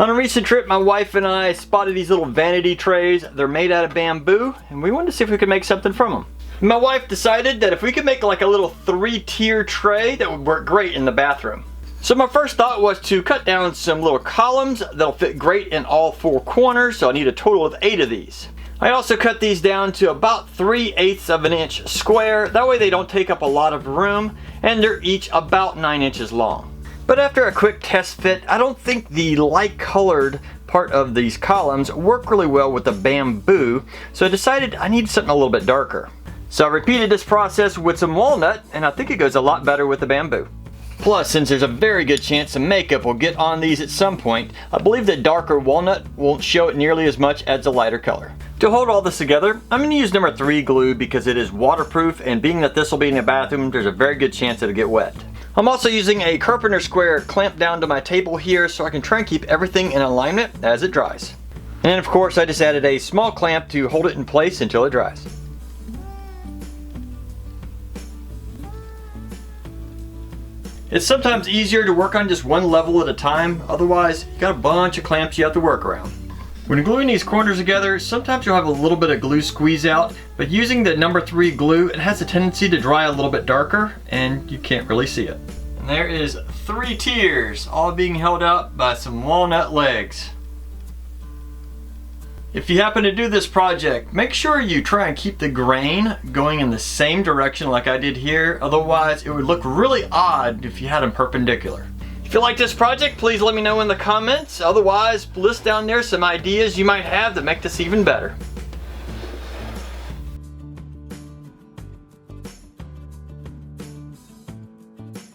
On a recent trip, my wife and I spotted these little vanity trays. They're made out of bamboo, and we wanted to see if we could make something from them. My wife decided that if we could make like a little 3-tier tray, that would work great in the bathroom. So my first thought was to cut down some little columns that'll fit great in all 4 corners, so I need a total of 8 of these. I also cut these down to about 3/8 of an inch square, that way they don't take up a lot of room, and they're each about 9 inches long. But after a quick test fit, I don't think the light colored part of these columns work really well with the bamboo, so I decided I need something a little bit darker. So I repeated this process with some walnut, and I think it goes a lot better with the bamboo. Plus, since there's a very good chance some makeup will get on these at some point, I believe the darker walnut won't show it nearly as much as the lighter color. To hold all this together, I'm going to use number 3 glue because it is waterproof, and being that this will be in the bathroom, there's a very good chance it'll get wet. I'm also using a carpenter square clamp down to my table here so I can try and keep everything in alignment as it dries. And of course, I just added a small clamp to hold it in place until it dries. It's sometimes easier to work on just one level at a time, otherwise you got a bunch of clamps you have to work around. When gluing these corners together, sometimes you'll have a little bit of glue squeeze out, but using the number 3 glue, it has a tendency to dry a little bit darker and you can't really see it. And there is 3 tiers, all being held out by some walnut legs. If you happen to do this project, make sure you try and keep the grain going in the same direction like I did here, otherwise it would look really odd if you had them perpendicular. If you like this project, please let me know in the comments. Otherwise, list down there some ideas you might have that make this even better.